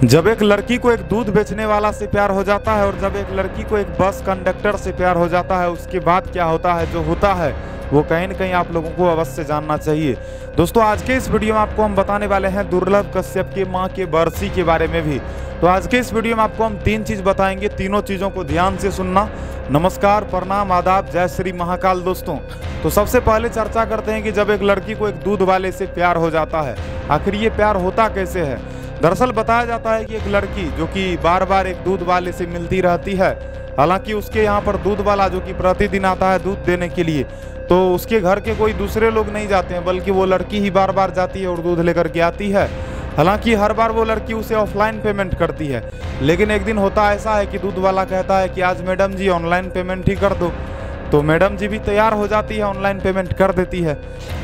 जब एक लड़की को एक दूध बेचने वाला से प्यार हो जाता है और जब एक लड़की को एक बस कंडक्टर से प्यार हो जाता है, उसके बाद क्या होता है, जो होता है वो कहीं न कहीं आप लोगों को अवश्य जानना चाहिए। दोस्तों, आज के इस वीडियो में आपको हम बताने वाले हैं दुर्लभ कश्यप की मां के बरसी के बारे में भी। तो आज के इस वीडियो में आपको हम 3 चीज़ बताएंगे, तीनों चीज़ों को ध्यान से सुनना। नमस्कार, प्रणाम, आदाब, जय श्री महाकाल। दोस्तों, तो सबसे पहले चर्चा करते हैं कि जब एक लड़की को एक दूध वाले से प्यार हो जाता है, आखिर ये प्यार होता कैसे है। दरअसल बताया जाता है कि एक लड़की जो कि बार बार एक दूध वाले से मिलती रहती है, हालांकि उसके यहाँ पर दूध वाला जो कि प्रतिदिन आता है दूध देने के लिए, तो उसके घर के कोई दूसरे लोग नहीं जाते हैं, बल्कि वो लड़की ही बार बार जाती है और दूध लेकर के आती है। हालांकि हर बार वो लड़की उसे ऑफलाइन पेमेंट करती है, लेकिन एक दिन होता ऐसा है कि दूध वाला कहता है कि आज मैडम जी ऑनलाइन पेमेंट ही कर दो। तो मैडम जी भी तैयार हो जाती है, ऑनलाइन पेमेंट कर देती है।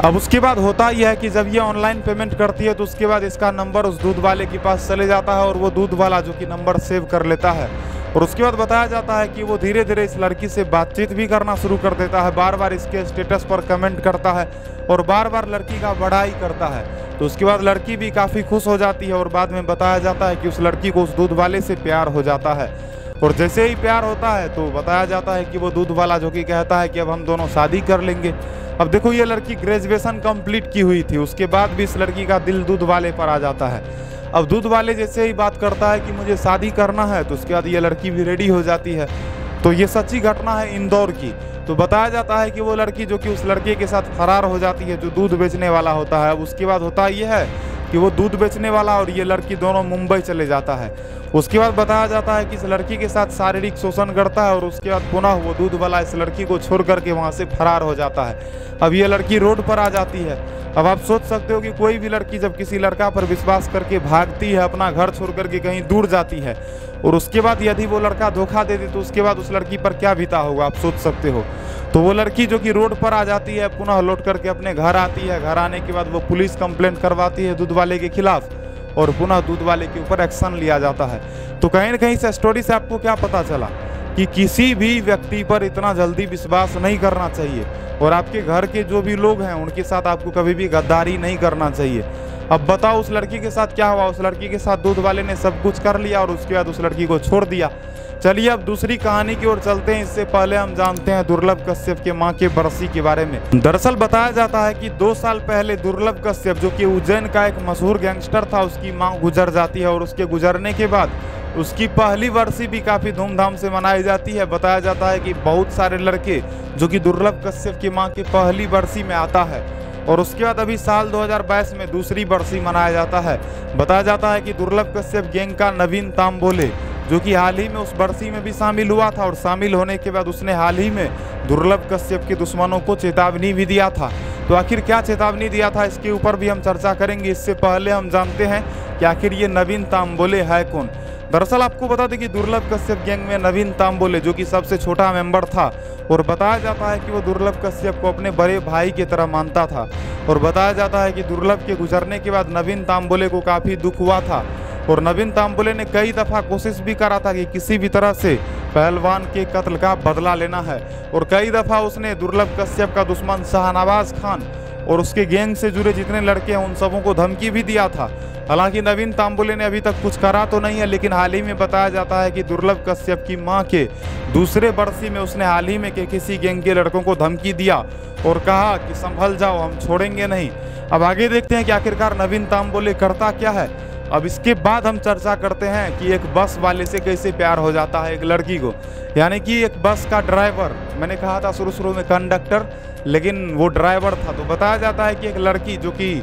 अब उसके बाद होता यह है कि जब ये ऑनलाइन पेमेंट करती है तो उसके बाद इसका नंबर उस दूध वाले के पास चले जाता है और वो दूध वाला जो कि नंबर सेव कर लेता है। और उसके बाद बताया जाता है कि वो धीरे धीरे इस लड़की से बातचीत भी करना शुरू कर देता है, बार बार इसके स्टेटस पर कमेंट करता है और बार बार लड़की का बड़ाई करता है। तो उसके बाद लड़की भी काफ़ी खुश हो जाती है और बाद में बताया जाता है कि उस लड़की को उस दूध वाले से प्यार हो जाता है। और जैसे ही प्यार होता है तो बताया जाता है कि वो दूध वाला जो कि कहता है कि अब हम दोनों शादी कर लेंगे। अब देखो, ये लड़की ग्रेजुएशन कंप्लीट की हुई थी, उसके बाद भी इस लड़की का दिल दूध वाले पर आ जाता है। अब दूध वाले जैसे ही बात करता है कि मुझे शादी करना है, तो उसके बाद ये लड़की भी रेडी हो जाती है। तो ये सच्ची घटना है इंदौर की। तो बताया जाता है कि वो लड़की जो कि उस लड़के के साथ फरार हो जाती है जो दूध बेचने वाला होता है। अब उसके बाद होता यह है कि वो दूध बेचने वाला और ये लड़की दोनों मुंबई चले जाता है। उसके बाद बताया जाता है कि इस लड़की के साथ शारीरिक शोषण करता है और उसके बाद पुनः वो दूध वाला इस लड़की को छोड़ करके वहाँ से फरार हो जाता है। अब ये लड़की रोड पर आ जाती है। अब आप सोच सकते हो कि कोई भी लड़की जब किसी लड़का पर विश्वास करके भागती है, अपना घर छोड़ करके कहीं दूर जाती है, और उसके बाद यदि वो लड़का धोखा दे दे तो उसके बाद उस लड़की पर क्या बीता होगा, आप सोच सकते हो। तो वो लड़की जो कि रोड पर आ जाती है, पुनः लौट करके अपने घर आती है। घर आने के बाद वो पुलिस कंप्लेंट करवाती है दूध वाले के खिलाफ और पुनः दूध वाले के ऊपर एक्शन लिया जाता है। तो कहीं न कहीं से स्टोरी से आपको क्या पता चला कि किसी भी व्यक्ति पर इतना जल्दी विश्वास नहीं करना चाहिए और आपके घर के जो भी लोग हैं उनके साथ आपको कभी भी गद्दारी नहीं करना चाहिए। अब बताओ उस लड़की के साथ क्या हुआ। उस लड़की के साथ दूध वाले ने सब कुछ कर लिया और उसके बाद उस लड़की को छोड़ दिया। चलिए अब दूसरी कहानी की ओर चलते हैं। इससे पहले हम जानते हैं दुर्लभ कश्यप के मां के बरसी के बारे में। दरअसल बताया जाता है कि 2 साल पहले दुर्लभ कश्यप जो कि उज्जैन का एक मशहूर गैंगस्टर था, उसकी मां गुजर जाती है और उसके गुजरने के बाद उसकी पहली बरसी भी काफ़ी धूमधाम से मनाई जाती है। बताया जाता है कि बहुत सारे लड़के जो कि दुर्लभ कश्यप की मां की पहली बरसी में आता है और उसके बाद अभी साल 2022 में दूसरी बरसी मनाया जाता है। बताया जाता है कि दुर्लभ कश्यप गैंग का नवीन तांबोले जो कि हाल ही में उस बरसी में भी शामिल हुआ था और शामिल होने के बाद उसने हाल ही में दुर्लभ कश्यप के दुश्मनों को चेतावनी भी दिया था। तो आखिर क्या चेतावनी दिया था, इसके ऊपर भी हम चर्चा करेंगे। इससे पहले हम जानते हैं कि आखिर ये नवीन तांबोले है कौन। दरअसल आपको बता दें कि दुर्लभ कश्यप गैंग में नवीन तांबोले जो कि सबसे छोटा मेंबर था और बताया जाता है कि वो दुर्लभ कश्यप को अपने बड़े भाई की तरह मानता था। और बताया जाता है कि दुर्लभ के गुजरने के बाद नवीन तांबोले को काफ़ी दुख हुआ था और नवीन तांबोले ने कई दफ़ा कोशिश भी करा था कि किसी भी तरह से पहलवान के कत्ल का बदला लेना है। और कई दफ़ा उसने दुर्लभ कश्यप का दुश्मन शाहनवाज खान और उसके गैंग से जुड़े जितने लड़के हैं उन सबों को धमकी भी दिया था। हालांकि नवीन तांबोले ने अभी तक कुछ करा तो नहीं है, लेकिन हाल ही में बताया जाता है कि दुर्लभ कश्यप की मां के दूसरे बरसी में उसने हाल ही में के किसी गैंग के लड़कों को धमकी दिया और कहा कि संभल जाओ, हम छोड़ेंगे नहीं। अब आगे देखते हैं कि आखिरकार नवीन तांबोले करता क्या है। अब इसके बाद हम चर्चा करते हैं कि एक बस वाले से कैसे प्यार हो जाता है एक लड़की को, यानी कि एक बस का ड्राइवर। मैंने कहा था शुरू में कंडक्टर, लेकिन वो ड्राइवर था। तो बताया जाता है कि एक लड़की जो कि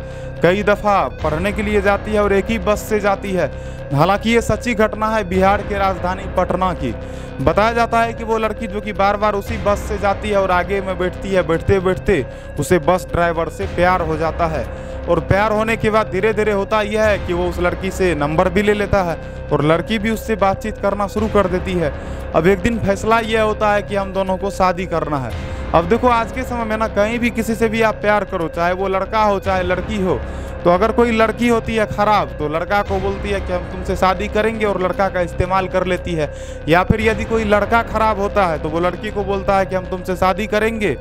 कई दफ़ा पढ़ने के लिए जाती है और एक ही बस से जाती है। हालांकि ये सच्ची घटना है बिहार के राजधानी पटना की। बताया जाता है कि वो लड़की जो कि बार बार उसी बस से जाती है और आगे में बैठती है, बैठते बैठते उसे बस ड्राइवर से प्यार हो जाता है। और प्यार होने के बाद धीरे धीरे होता यह है कि वो उस लड़की से नंबर भी ले लेता है और लड़की भी उससे बातचीत करना शुरू कर देती है। अब एक दिन फैसला यह होता है कि हम दोनों को शादी करना है। अब देखो, आज के समय में ना कहीं भी किसी से भी आप प्यार करो, चाहे वो लड़का हो चाहे लड़की हो, तो अगर कोई लड़की होती है खराब तो लड़का को बोलती है कि हम तुमसे शादी करेंगे और लड़का का इस्तेमाल कर लेती है। या फिर यदि कोई लड़का खराब होता है तो वो लड़की को बोलता है कि हम तुमसे शादी करेंगे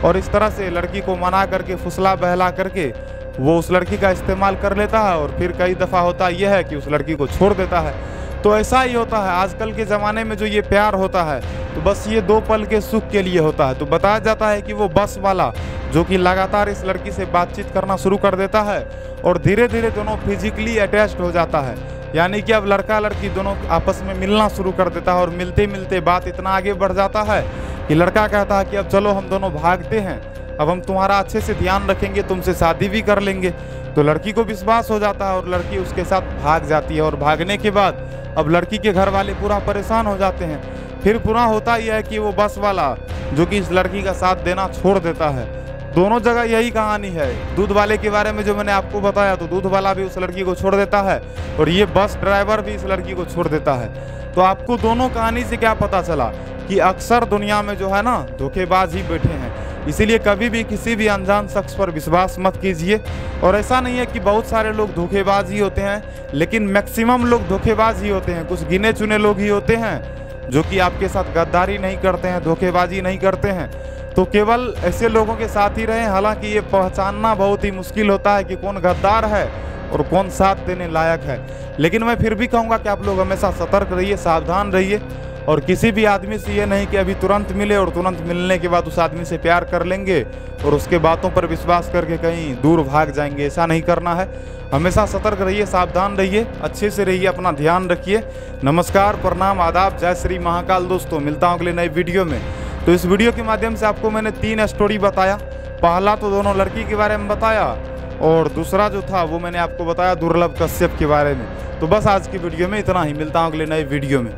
और इस तरह से लड़की को मना करके फुसला बहला करके वो उस लड़की का इस्तेमाल कर लेता है और फिर कई दफ़ा होता यह है कि उस लड़की को छोड़ देता है। तो ऐसा ही होता है आजकल के ज़माने में, जो ये प्यार होता है तो बस ये 2 पल के सुख के लिए होता है। तो बताया जाता है कि वो बस वाला जो कि लगातार इस लड़की से बातचीत करना शुरू कर देता है और धीरे धीरे दोनों फिजिकली अटैच्ड हो जाता है, यानी कि अब लड़का लड़की दोनों आपस में मिलना शुरू कर देता है और मिलते मिलते बात इतना आगे बढ़ जाता है कि लड़का कहता है कि अब चलो हम दोनों भागते हैं, अब हम तुम्हारा अच्छे से ध्यान रखेंगे, तुमसे शादी भी कर लेंगे। तो लड़की को विश्वास हो जाता है और लड़की उसके साथ भाग जाती है और भागने के बाद अब लड़की के घर वाले पूरा परेशान हो जाते हैं। फिर पूरा होता यह है कि वो बस वाला जो कि इस लड़की का साथ देना छोड़ देता है। दोनों जगह यही कहानी है। दूध वाले के बारे में जो मैंने आपको बताया, तो दूध वाला भी उस लड़की को छोड़ देता है और ये बस ड्राइवर भी इस लड़की को छोड़ देता है। तो आपको दोनों कहानी से क्या पता चला कि अक्सर दुनिया में जो है ना, धोखेबाज ही बैठे हैं। इसीलिए कभी भी किसी भी अनजान शख्स पर विश्वास मत कीजिए। और ऐसा नहीं है कि बहुत सारे लोग धोखेबाज ही होते हैं, लेकिन मैक्सिमम लोग धोखेबाज ही होते हैं। कुछ गिने चुने लोग ही होते हैं जो कि आपके साथ गद्दारी नहीं करते हैं, धोखेबाजी नहीं करते हैं। तो केवल ऐसे लोगों के साथ ही रहें। हालांकि ये पहचानना बहुत ही मुश्किल होता है कि कौन गद्दार है और कौन साथ देने लायक है, लेकिन मैं फिर भी कहूँगा कि आप लोग हमेशा सतर्क रहिए, सावधान रहिए और किसी भी आदमी से ये नहीं कि अभी तुरंत मिले और तुरंत मिलने के बाद उस आदमी से प्यार कर लेंगे और उसके बातों पर विश्वास करके कहीं दूर भाग जाएंगे। ऐसा नहीं करना है। हमेशा सतर्क रहिए, सावधान रहिए, अच्छे से रहिए, अपना ध्यान रखिए। नमस्कार, प्रणाम, आदाब, जय श्री महाकाल। दोस्तों मिलता हूँ अगले नए वीडियो में। तो इस वीडियो के माध्यम से आपको मैंने 3 स्टोरी बताया। पहला तो दोनों लड़की के बारे में बताया और दूसरा जो था वो मैंने आपको बताया दुर्लभ कश्यप के बारे में। तो बस आज की वीडियो में इतना ही। मिलता हूँ अगले नए वीडियो में।